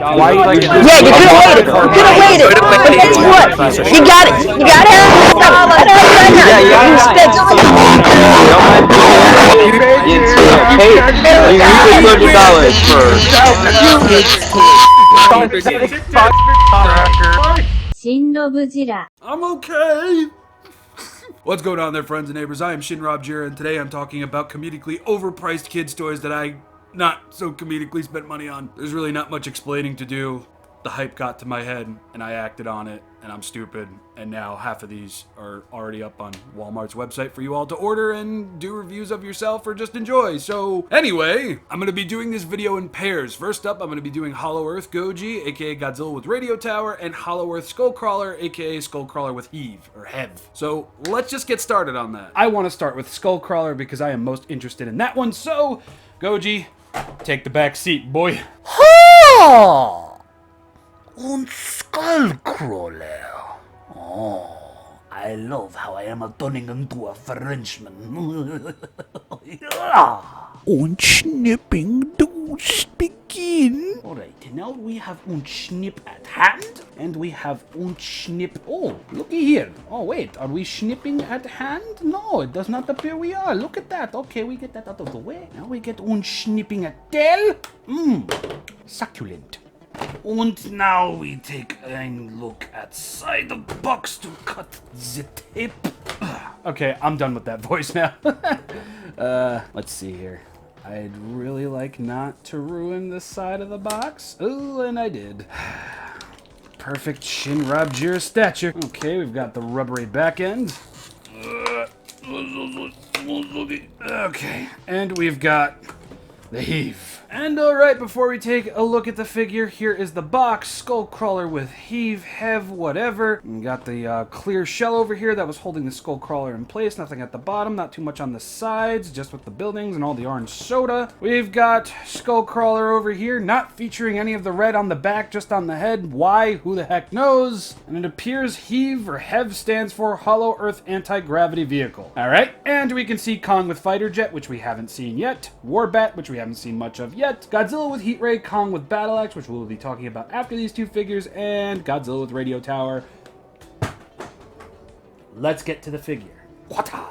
Why are you like? Yeah, you could have waited. You could have waited. But guess what? You got it. You got it. Yeah, you You spent got ShinRobjira. I'm okay. What's going on there, friends and neighbors? I am ShinRobjira, and today I'm talking about comedically overpriced kids' toys that I not so comedically spent money on. There's really not much explaining to do. The hype got to my head, and I acted on it, and I'm stupid. And now half of these are already up on Walmart's website for you all to order and do reviews of yourself or just enjoy. So anyway, I'm going to be doing this video in pairs. First up, I'm going to be doing Hollow Earth Goji, aka Godzilla with Radio Tower, and Hollow Earth Skullcrawler, aka Skullcrawler with Heave, or Hev. So let's just get started on that. I want to start with Skullcrawler because I am most interested in that one. So, Goji, take the back seat, boy. Und Skullcrawler. Oh, I love how I am turning into a Frenchman. Und snipping does begin. Alright, now we have snip at hand, and we have snip. Oh, looky here. Oh, wait, are we snipping at hand? No, it does not appear we are. Look at that. Okay, we get that out of the way. Now we get snipping at tail. Succulent. And now we take a look at side of the box to cut the tape. Okay, I'm done with that voice now. Let's see here. I'd really like not to ruin the side of the box. Oh, and I did. Perfect ShinRobjira stature. Okay, we've got the rubbery back end. Okay, and we've got the heave. And alright, before we take a look at the figure, here is the box. Skullcrawler with Heave, Hev, whatever. We got the clear shell over here that was holding the Skullcrawler in place. Nothing at the bottom, not too much on the sides, just with the buildings and all the orange soda. We've got Skullcrawler over here, not featuring any of the red on the back, just on the head. Why? Who the heck knows? And it appears Heave or Hev stands for Hollow Earth Anti-Gravity Vehicle. Alright, and we can see Kong with Fighter Jet, which we haven't seen yet. Warbat, which we haven't seen much of yet. Godzilla with Heat Ray, Kong with Battle Axe, which we'll be talking about after these two figures, and Godzilla with Radio Tower. Let's get to the figure. Wata!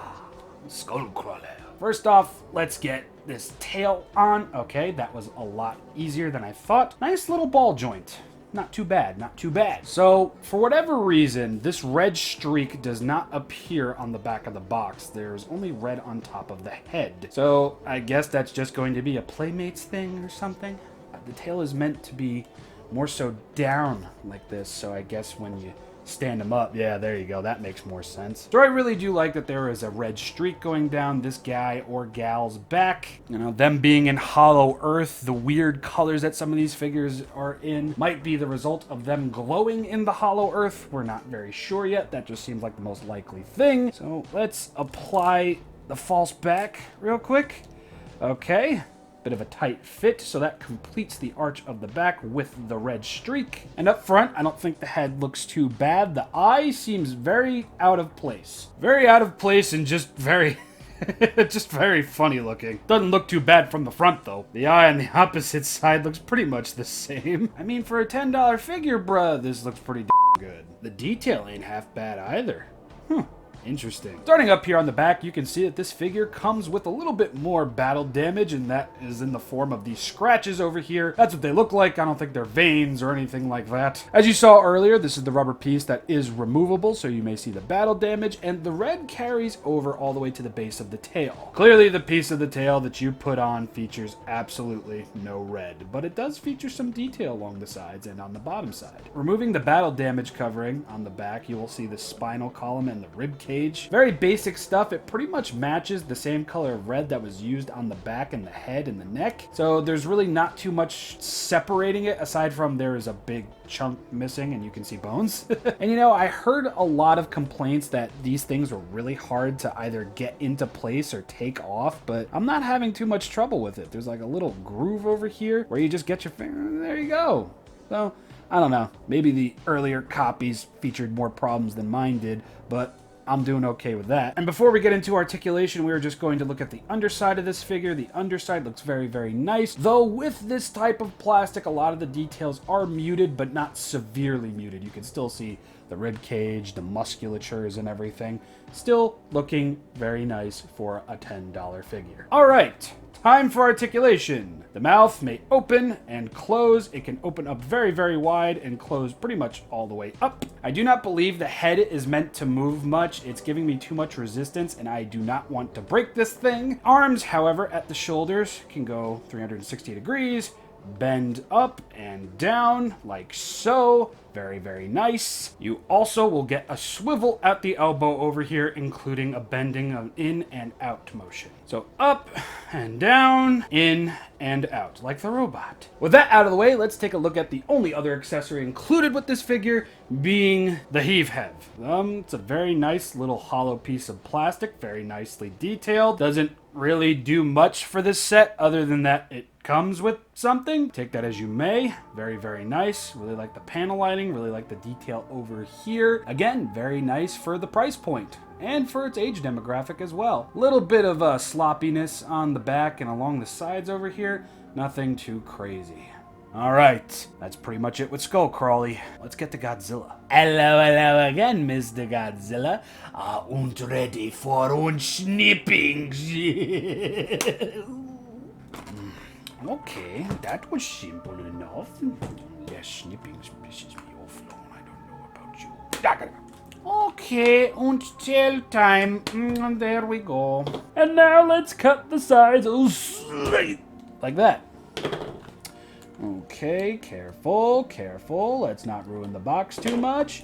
Skullcrawler. First off, let's get this tail on. Okay, that was a lot easier than I thought. Nice little ball joint. Not too bad, not too bad. So, for whatever reason, this red streak does not appear on the back of the box. There's only red on top of the head. So, I guess that's just going to be a Playmates thing or something. The tail is meant to be more so down like this, so I guess when you stand them up, yeah, there you go, that makes more sense. So I really do like that there is a red streak going down this guy or gal's back. You know, them being in Hollow Earth, the weird colors that some of these figures are in might be the result of them glowing in the Hollow Earth. We're not very sure yet. That just seems like the most likely thing. So let's apply the false back real quick. Okay. Bit of a tight fit, so that completes the arch of the back with the red streak. And up front, I don't think the head looks too bad. The eye seems very out of place. Very out of place and just very... just very funny looking. Doesn't look too bad from the front, though. The eye on the opposite side looks pretty much the same. I mean, for a $10 figure, bruh, this looks pretty good. The detail ain't half bad either. Interesting. Starting up here on the back, you can see that this figure comes with a little bit more battle damage, and that is in the form of these scratches over here. That's what they look like. I don't think they're veins or anything like that. As you saw earlier, this is the rubber piece that is removable, so you may see the battle damage, and the red carries over all the way to the base of the tail. Clearly, the piece of the tail that you put on features absolutely no red, but it does feature some detail along the sides and on the bottom side. Removing the battle damage covering on the back, you will see the spinal column and the rib cage. Very basic stuff. It pretty much matches the same color of red that was used on the back and the head and the neck. So there's really not too much separating it, aside from there is a big chunk missing and you can see bones. And you know, I heard a lot of complaints that these things were really hard to either get into place or take off, but I'm not having too much trouble with it. There's like a little groove over here where you just get your finger, and there you go. So I don't know, maybe the earlier copies featured more problems than mine did, but I'm doing okay with that. And before we get into articulation, we're just going to look at the underside of this figure. The underside looks very, very nice. Though with this type of plastic, a lot of the details are muted, but not severely muted. You can still see the rib cage, the musculatures and everything. Still looking very nice for a $10 figure. All right. Time for articulation. The mouth may open and close. It can open up very, very wide and close pretty much all the way up. I do not believe the head is meant to move much. It's giving me too much resistance, and I do not want to break this thing. Arms, however, at the shoulders can go 360 degrees, bend up and down like so. Very, very nice. You also will get a swivel at the elbow over here, including a bending of in and out motion. So up and down, in and out, like the robot. With that out of the way, let's take a look at the only other accessory included with this figure, being the heave head. It's a very nice little hollow piece of plastic, very nicely detailed. Doesn't really do much for this set other than that it comes with something. Take that as you may. Very, very nice. Really like the panel lighting. Really like the detail over here. Again, very nice for the price point and for its age demographic as well. Little bit of sloppiness on the back and along the sides over here. Nothing too crazy. All right, that's pretty much it with Skullcrawler. Let's get to Godzilla. Hello again, Mr. Godzilla. Und ready for unsnipping. Okay, that was simple enough. Yeah, snipping pisses me off, Lone. I don't know about you. Okay, und tell time. There we go. And now let's cut the sides. Like that. Okay, careful, careful. Let's not ruin the box too much.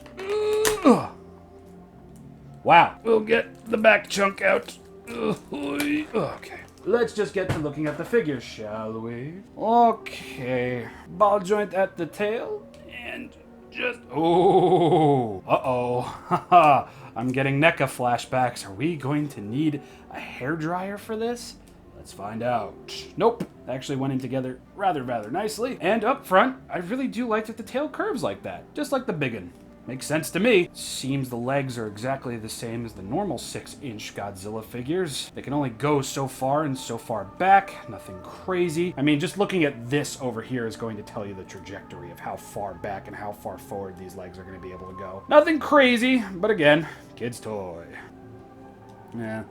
Wow. We'll get the back chunk out. Okay. Let's just get to looking at the figure, shall we? Okay. Ball joint at the tail. And just... Oh. Uh-oh. I'm getting NECA flashbacks. Are we going to need a hairdryer for this? Let's find out. Nope. They actually went in together rather nicely. And up front, I really do like that the tail curves like that. Just like the big one. Makes sense to me. Seems the legs are exactly the same as the normal 6-inch Godzilla figures. They can only go so far and so far back. Nothing crazy. I mean, just looking at this over here is going to tell you the trajectory of how far back and how far forward these legs are going to be able to go. Nothing crazy, but again, kid's toy. Yeah.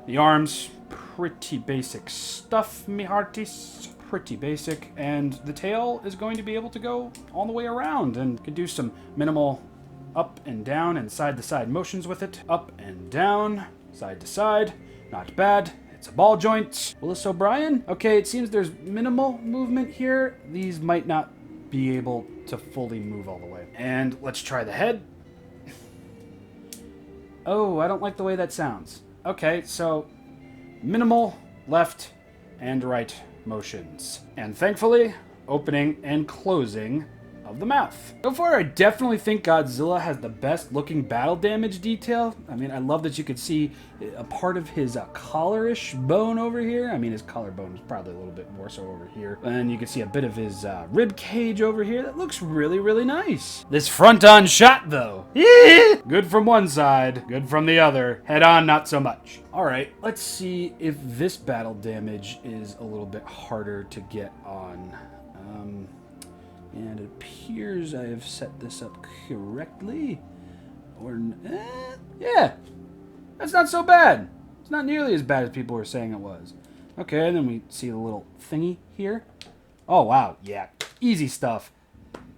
The arms, pretty basic stuff, me hearties. Pretty basic. And the tail is going to be able to go all the way around and can do some minimal up and down and side-to-side motions with it. Up and down, side to side. Not bad. It's a ball joint. Willis O'Brien? Okay, it seems there's minimal movement here. These might not be able to fully move all the way. And let's try the head. Oh, I don't like the way that sounds. Okay, so minimal left and right motions. And thankfully, opening and closing of the mouth. So far, I definitely think Godzilla has the best looking battle damage detail. I mean, I love that you could see a part of his collar-ish bone over here. I mean, his collarbone is probably a little bit more so over here. And you can see a bit of his rib cage over here. That looks really nice. This front-on shot, though. Good from one side, good from the other. Head-on, not so much. All right, let's see if this battle damage is a little bit harder to get on. And it appears I have set this up correctly. Or, yeah, that's not so bad. It's not nearly as bad as people were saying it was. Okay, and then we see the little thingy here. Oh, wow, yeah, easy stuff.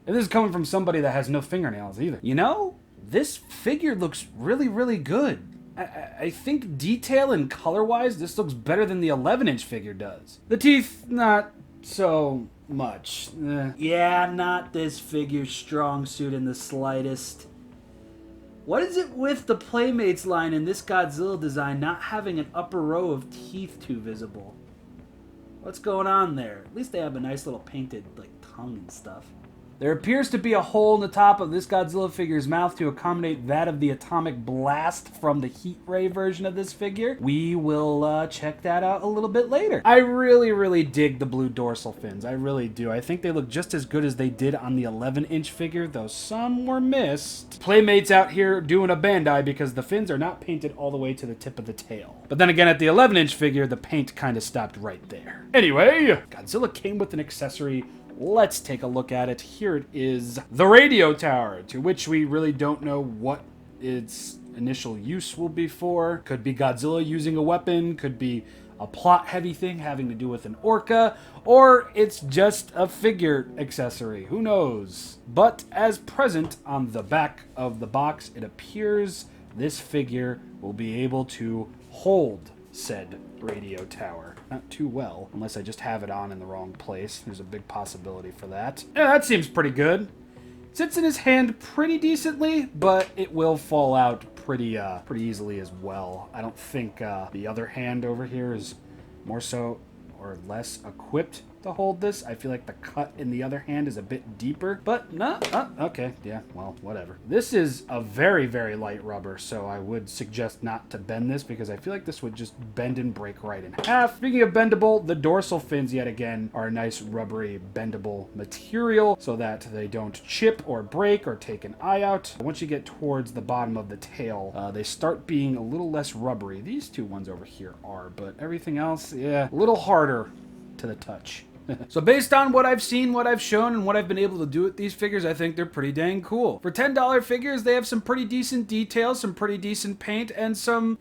And this is coming from somebody that has no fingernails either. You know, this figure looks really good. I think detail and color-wise, this looks better than the 11-inch figure does. The teeth, not so much. Yeah, not this figure's strong suit in the slightest. What is it with the Playmates line in this Godzilla design not having an upper row of teeth too visible? What's going on there? At least they have a nice little painted, like, tongue and stuff. There appears to be a hole in the top of this Godzilla figure's mouth to accommodate that of the atomic blast from the heat ray version of this figure. We will check that out a little bit later. I really dig the blue dorsal fins. I really do. I think they look just as good as they did on the 11-inch figure, though some were missed. Playmates out here doing a Bandai because the fins are not painted all the way to the tip of the tail. But then again, at the 11-inch figure, the paint kind of stopped right there. Anyway, Godzilla came with an accessory. Let's take a look at it. Here it is, the radio tower, to which we really don't know what its initial use will be for. Could be Godzilla using a weapon, could be a plot-heavy thing having to do with an orca, or it's just a figure accessory. Who knows? But as present on the back of the box, it appears this figure will be able to hold said radio tower. Not too well, unless I just have it on in the wrong place. There's a big possibility for that. Yeah, that seems pretty good. Sits in his hand pretty decently, but it will fall out pretty easily as well. I don't think the other hand over here is more so or less equipped to hold this. I feel like the cut in the other hand is a bit deeper, but no, okay, yeah, well, whatever. This is a very light rubber, so I would suggest not to bend this because I feel like this would just bend and break right in half. Speaking of bendable, the dorsal fins yet again are a nice rubbery bendable material so that they don't chip or break or take an eye out. Once you get towards the bottom of the tail, they start being a little less rubbery. These two ones over here are, but everything else, yeah, a little harder to the touch. So based on what I've seen, what I've shown, and what I've been able to do with these figures, I think they're pretty dang cool. For $10 figures, they have some pretty decent details, some pretty decent paint, and some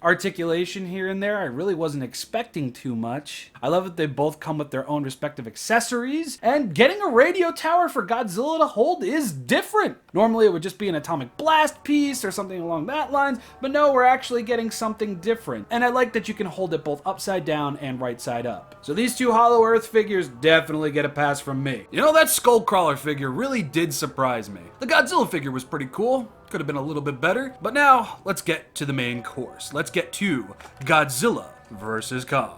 articulation here and there. I really wasn't expecting too much. I love that they both come with their own respective accessories, and getting a radio tower for Godzilla to hold is different. Normally it would just be an atomic blast piece or something along that lines, but no, we're actually getting something different. And I like that you can hold it both upside down and right side up. So these two Hollow Earth figures definitely get a pass from me. You know, that Skullcrawler figure really did surprise me. The Godzilla figure was pretty cool. Could have been a little bit better. But now, let's get to the main course. Let's get to Godzilla versus Kong.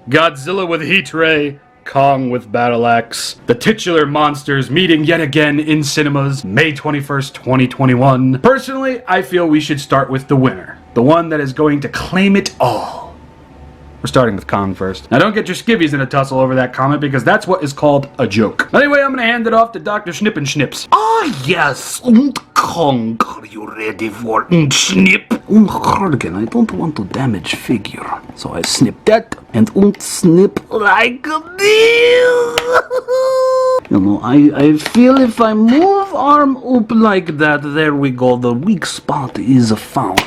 Godzilla with Heat Ray, Kong with Battle Axe. The titular monsters meeting yet again in cinemas, May 21st, 2021. Personally, I feel we should start with the winner. The one that is going to claim it all. We're starting with Kong first. Now don't get your skivvies in a tussle over that comment because that's what is called a joke. Anyway, I'm gonna hand it off to Dr. Schnips. Ah, yes, Kong, are you ready for snip? Again, I don't want to damage figure, so I snip that and snip like this. You know, I feel if I move arm up like that, there we go, the weak spot is found.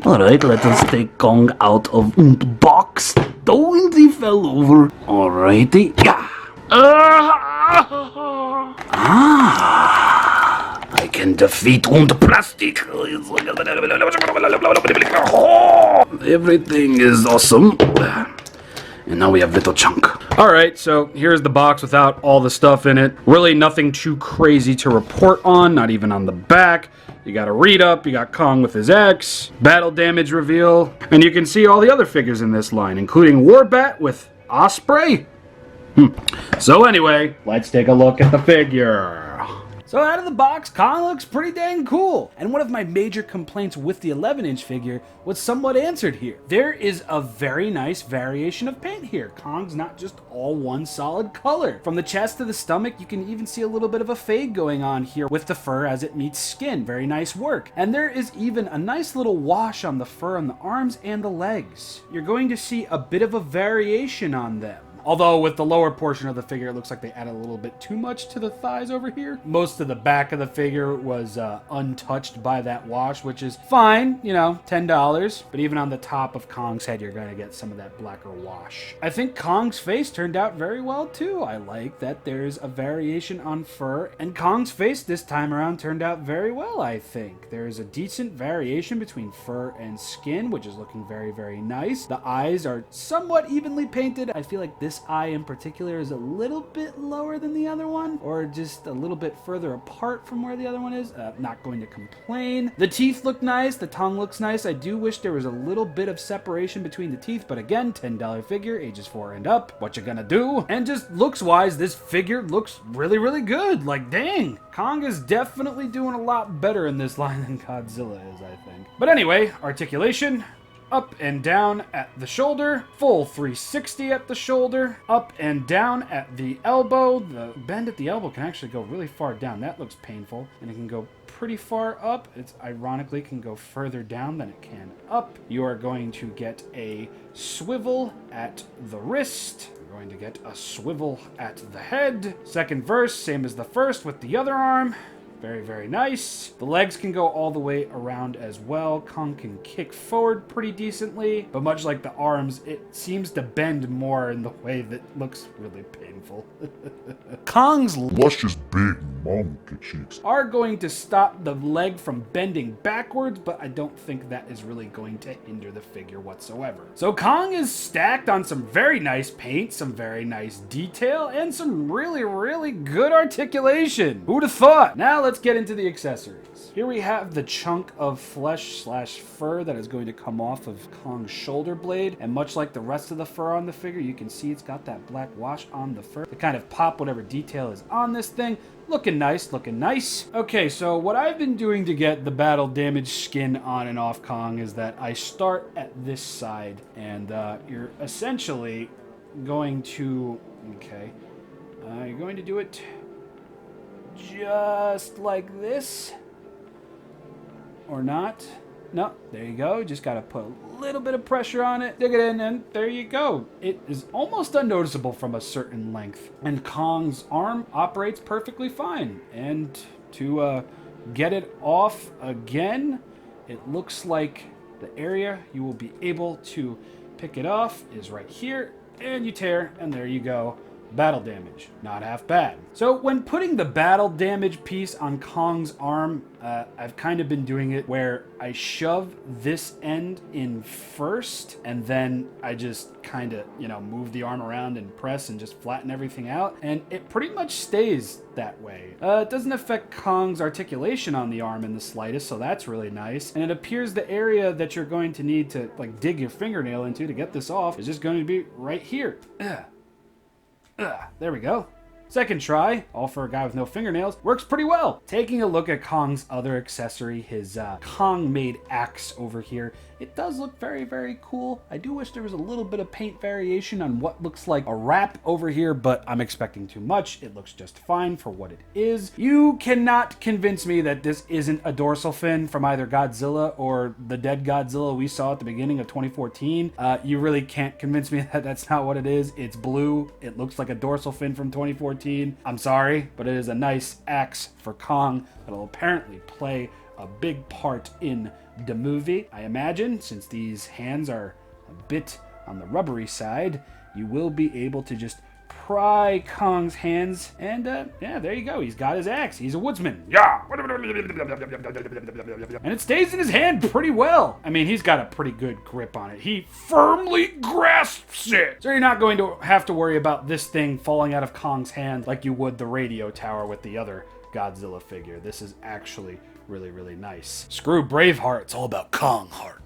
Alright, let us take Kong out of box. Don't he fell over. Alrighty. Yeah. I can defeat plastic. Everything is awesome. And now we have Little Chunk. Alright, so here's the box without all the stuff in it. Really nothing too crazy to report on, not even on the back. You got a read up, you got Kong with his X, battle damage reveal, and you can see all the other figures in this line, including Warbat with Osprey. So anyway, let's take a look at the figure. So out of the box, Kong looks pretty dang cool. And one of my major complaints with the 11-inch figure was somewhat answered here. There is a very nice variation of paint here. Kong's not just all one solid color. From the chest to the stomach, you can even see a little bit of a fade going on here with the fur as it meets skin. Very nice work. And there is even a nice little wash on the fur on the arms and the legs. You're going to see a bit of a variation on them. Although with the lower portion of the figure, it looks like they added a little bit too much to the thighs over here. Most of the back of the figure was untouched by that wash, which is fine, you know, $10. But even on the top of Kong's head, you're going to get some of that blacker wash. I think Kong's face turned out very well too. I like that there's a variation on fur, and Kong's face this time around turned out very well, I think. There's a decent variation between fur and skin, which is looking very nice. The eyes are somewhat evenly painted. I feel like this this eye in particular is a little bit lower than the other one, or just a little bit further apart from where the other one is. Not going to complain. The teeth look nice. The tongue looks nice. I do wish there was a little bit of separation between the teeth, but again, $10 figure, ages 4 and up. What you gonna do? And just looks-wise, this figure looks really, really good. Like, dang. Kong is definitely doing a lot better in this line than Godzilla is, I think. But anyway, articulation. Up and down at the shoulder, full 360 at the shoulder, up and down at the elbow. The bend at the elbow can actually go really far down. That looks painful. And it can go pretty far up. It's ironically can go further down than it can up. You are going to get a swivel at the wrist. You're going to get a swivel at the head. Second verse, same as the first with the other arm. Very, very nice. The legs can go all the way around as well. Kong can kick forward pretty decently, but much like the arms, it seems to bend more in the way that looks really painful. Kong's luscious big monkey cheeks are going to stop the leg from bending backwards, but I don't think that is really going to hinder the figure whatsoever. So Kong is stacked on some very nice paint, some very nice detail, and some really, really good articulation. Who'd have thought? Now let's get into the accessories. Here we have the chunk of flesh / fur that is going to come off of Kong's shoulder blade, and much like the rest of the fur on the figure, you can see it's got that black wash on the fur to kind of pop whatever detail is on this thing. Looking nice, looking nice. Okay, so what I've been doing to get the battle damage skin on and off Kong is that I start at this side, and you're essentially going to, okay, you're going to do it just like this, or not. No, there you go. Just gotta put a little bit of pressure on it, dig it in, and there you go. It is almost unnoticeable from a certain length, and Kong's arm operates perfectly fine. And to get it off again, it looks like the area you will be able to pick it off is right here, and you tear, and there you go. Battle damage, not half bad. So when putting the battle damage piece on Kong's arm, I've kind of been doing it where I shove this end in first, and then I just kind of, move the arm around and press and just flatten everything out, and it pretty much stays that way. It doesn't affect Kong's articulation on the arm in the slightest, so that's really nice. And it appears the area that you're going to need to dig your fingernail into to get this off is just going to be right here. There we go. Second try, all for a guy with no fingernails, works pretty well. Taking a look at Kong's other accessory, his Kong-made axe over here, it does look very, very cool. I do wish there was a little bit of paint variation on what looks like a wrap over here, but I'm expecting too much. It looks just fine for what it is. You cannot convince me that this isn't a dorsal fin from either Godzilla or the dead Godzilla we saw at the beginning of 2014. You really can't convince me that that's not what it is. It's blue. It looks like a dorsal fin from 2014. I'm sorry, but it is a nice axe for Kong that'll apparently play a big part in the movie. I imagine, since these hands are a bit on the rubbery side, you will be able to just pry Kong's hands, and yeah, there you go. He's got his axe. He's a woodsman. Yeah. And it stays in his hand pretty well. I mean, he's got a pretty good grip on it. He firmly grasps it. So you're not going to have to worry about this thing falling out of Kong's hand like you would the radio tower with the other Godzilla figure. This is actually really, really nice. Screw Braveheart. It's all about Kong heart.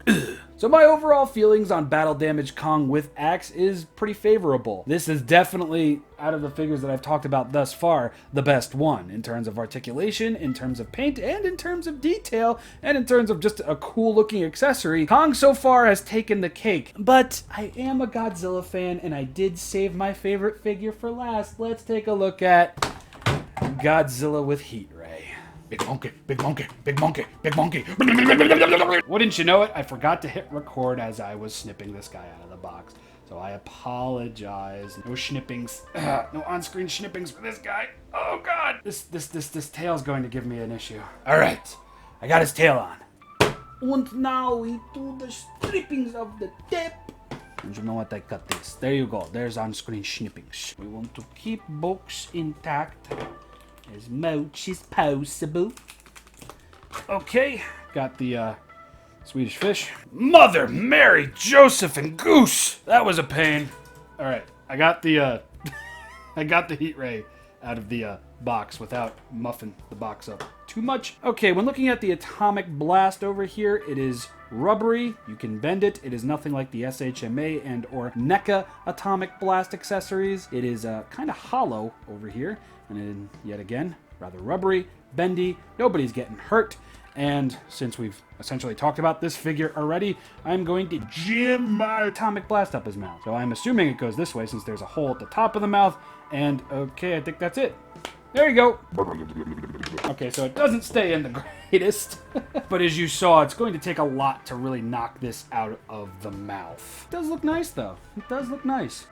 So my overall feelings on battle damage Kong with axe is pretty favorable. This is definitely, out of the figures that I've talked about thus far, the best one in terms of articulation, in terms of paint, and in terms of detail, and in terms of just a cool looking accessory. Kong so far has taken the cake, but I am a Godzilla fan and I did save my favorite figure for last. Let's take a look at Godzilla with Heat Ray. Big monkey, big monkey, big monkey, big monkey. Wouldn't you know it, I forgot to hit record as I was snipping this guy out of the box. So I apologize. No schnippings. No on-screen schnippings for this guy. Oh god. This tail's going to give me an issue. Alright. I got his tail on. And now we do the strippings of the tip. And you know what, I got this. There you go. There's on-screen schnippings. We want to keep books intact as much as possible. Okay, got the Swedish fish. Mother Mary, Joseph, and Goose! That was a pain. Alright, I got the I got the heat ray out of the box without muffing the box up too much. Okay, when looking at the atomic blast over here, it is rubbery. You can bend it. It is nothing like the SHMA and or NECA atomic blast accessories. It is kind of hollow over here, and then yet again, rather rubbery, bendy. Nobody's getting hurt. And since we've essentially talked about this figure already, I'm going to jam my atomic blast up his mouth. So I'm assuming it goes this way since there's a hole at the top of the mouth. And okay, I think that's it. There you go. Okay, so it doesn't stay in the greatest. But as you saw, it's going to take a lot to really knock this out of the mouth. It does look nice, though. It does look nice.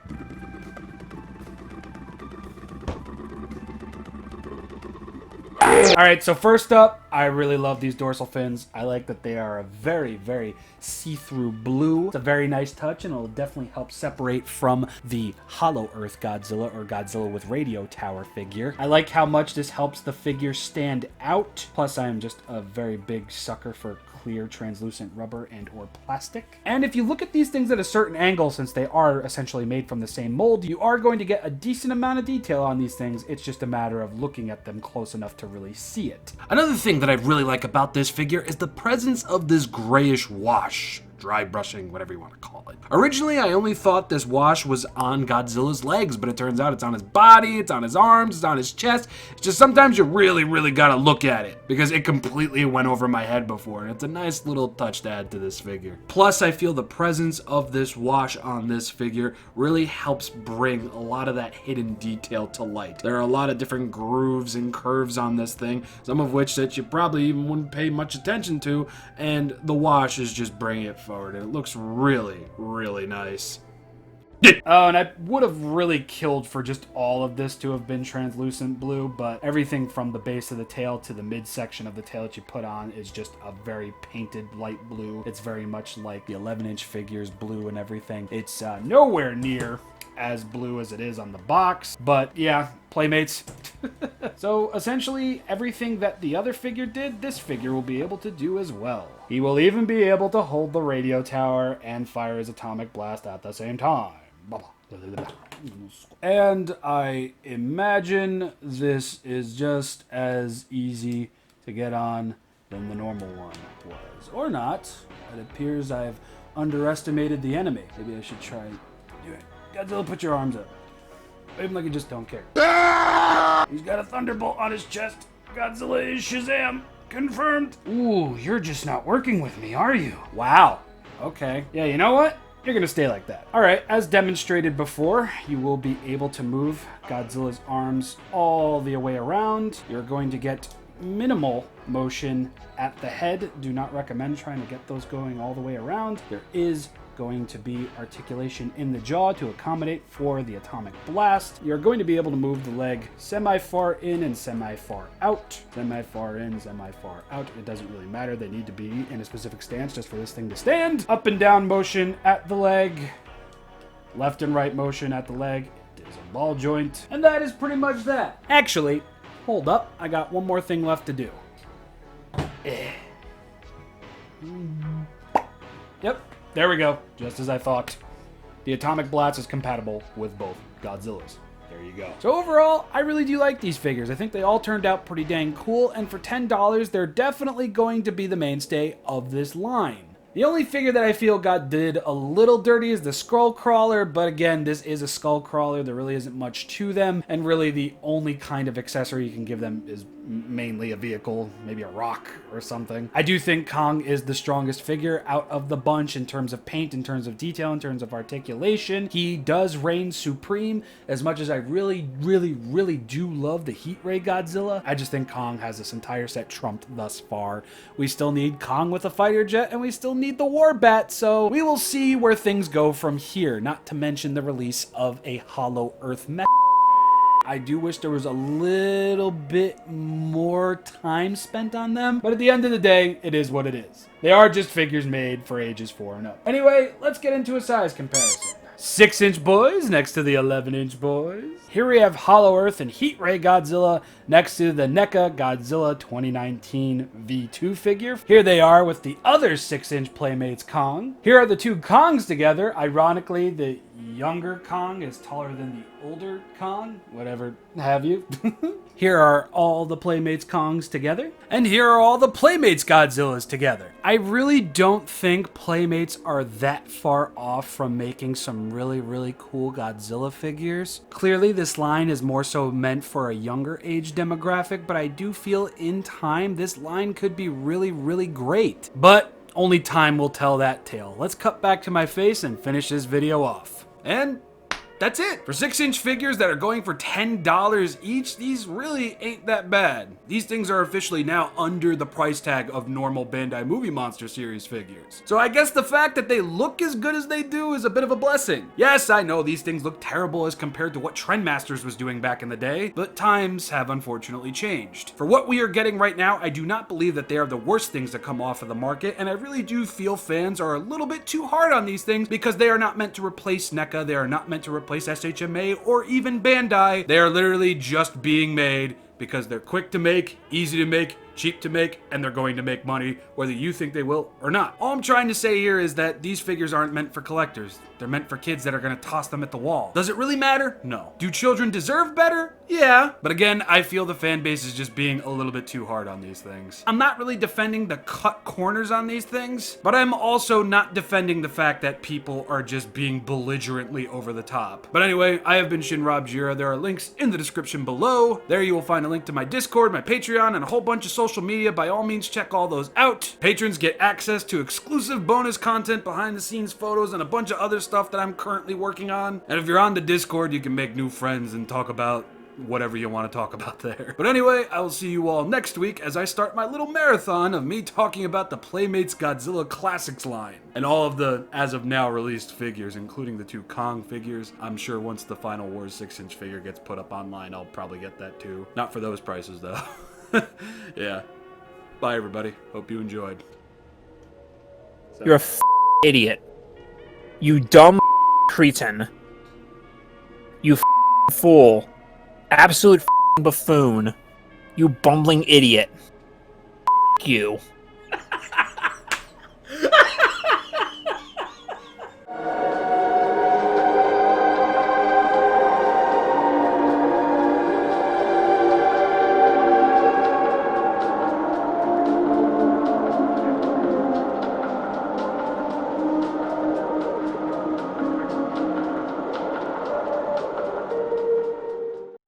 Alright, so first up, I really love these dorsal fins. I like that they are a very, very see-through blue. It's a very nice touch, and it'll definitely help separate from the Hollow Earth Godzilla, or Godzilla with Radio Tower figure. I like how much this helps the figure stand out. Plus, I am just a very big sucker for clear translucent rubber and or plastic. And if you look at these things at a certain angle, since they are essentially made from the same mold, you are going to get a decent amount of detail on these things. It's just a matter of looking at them close enough to really see it. Another thing that I really like about this figure is the presence of this grayish wash. Dry brushing, whatever you want to call it. Originally, I only thought this wash was on Godzilla's legs, but it turns out it's on his body, it's on his arms, it's on his chest. It's just sometimes you really, really gotta look at it, because it completely went over my head before, and it's a nice little touch to add to this figure. Plus, I feel the presence of this wash on this figure really helps bring a lot of that hidden detail to light. There are a lot of different grooves and curves on this thing, some of which that you probably even wouldn't pay much attention to, and the wash is just bringing it forward. And it looks really, really nice. Oh, and I would have really killed for just all of this to have been translucent blue, but everything from the base of the tail to the midsection of the tail that you put on is just a very painted light blue. It's very much like the 11-inch figure's blue and everything. It's nowhere near as blue as it is on the box, but yeah, Playmates. So essentially everything that the other figure did, this figure will be able to do as well. He will even be able to hold the radio tower and fire his atomic blast at the same time. And I imagine this is just as easy to get on than the normal one was. Or not. It appears I've underestimated the enemy. Maybe I should try doing it. Godzilla, put your arms up. Wave him like you just don't care. He's got a thunderbolt on his chest. Godzilla is Shazam. Confirmed. Ooh, you're just not working with me, are you? Wow. Okay. Yeah, you know what? You're gonna stay like that. Alright, as demonstrated before, you will be able to move Godzilla's arms all the way around. You're going to get minimal motion at the head. Do not recommend trying to get those going all the way around. There is going to be articulation in the jaw to accommodate for the atomic blast. You're going to be able to move the leg semi-far in and semi-far out. Semi-far in, semi-far out. It doesn't really matter. They need to be in a specific stance just for this thing to stand. Up and down motion at the leg. Left and right motion at the leg. It is a ball joint. And that is pretty much that. Actually, hold up. I got one more thing left to do. Yep. There we go, just as I thought. The atomic blast is compatible with both Godzillas. There you go. So overall, I really do like these figures. I think they all turned out pretty dang cool, and for $10, they're definitely going to be the mainstay of this line. The only figure that I feel did a little dirty is the Skullcrawler, but again, this is a Skullcrawler. There really isn't much to them, and really the only kind of accessory you can give them is mainly a vehicle, maybe a rock or something. I do think Kong is the strongest figure out of the bunch in terms of paint, in terms of detail, in terms of articulation. He does reign supreme. As much as I really, really, really do love the Heat Ray Godzilla, I just think Kong has this entire set trumped thus far. We still need Kong with a fighter jet, and we still need the War Bat, so we will see where things go from here, not to mention the release of a Hollow Earth mech. I do wish there was a little bit more time spent on them, but at the end of the day, it is what it is. They are just figures made for ages 4 and up. Anyway, let's get into a size comparison. 6-inch boys next to the 11-inch boys. Here we have Hollow Earth and Heat Ray Godzilla next to the NECA Godzilla 2019 V2 figure. Here they are with the other 6-inch Playmates Kong. Here are the two Kongs together. Ironically, the younger Kong is taller than the older Kong, whatever have you. Here are all the Playmates Kongs together, and here are all the Playmates Godzillas together. I really don't think Playmates are that far off from making some really cool Godzilla figures. Clearly this line is more so meant for a younger age demographic, but I do feel in time this line could be really great. But only time will tell that tale. Let's cut back to my face and finish this video off. And that's it. For 6-inch figures that are going for $10 each, these really ain't that bad. These things are officially now under the price tag of normal Bandai Movie Monster series figures. So I guess the fact that they look as good as they do is a bit of a blessing. Yes, I know these things look terrible as compared to what Trendmasters was doing back in the day, but times have unfortunately changed. For what we are getting right now, I do not believe that they are the worst things to come off of the market, and I really do feel fans are a little bit too hard on these things because they are not meant to replace NECA, they are not meant to replace SHMA or even Bandai. They are literally just being made because they're quick to make, easy to make, cheap to make, and they're going to make money whether you think they will or not. All I'm trying to say here is that these figures aren't meant for collectors. They're meant for kids that are gonna toss them at the wall. Does it really matter? No. Do children deserve better? Yeah. But again, I feel the fan base is just being a little bit too hard on these things. I'm not really defending the cut corners on these things, but I'm also not defending the fact that people are just being belligerently over the top. But anyway, I have been ShinRobjira. There are links in the description below. There you will find a link to my Discord, my Patreon, and a whole bunch of social media. By all means, check all those out. Patrons get access to exclusive bonus content, behind the scenes photos, and a bunch of other stuff that I'm currently working on. And if you're on the Discord, you can make new friends and talk about whatever you want to talk about there. But anyway, I will see you all next week as I start my little marathon of me talking about the Playmates Godzilla Classics line. And all of the, as of now, released figures, including the 2 Kong figures. I'm sure once the Final Wars 6-inch figure gets put up online, I'll probably get that too. Not for those prices, though. Yeah. Bye, everybody. Hope you enjoyed. You're a idiot. You dumb cretin. You fool. Absolute buffoon. You bumbling idiot. You.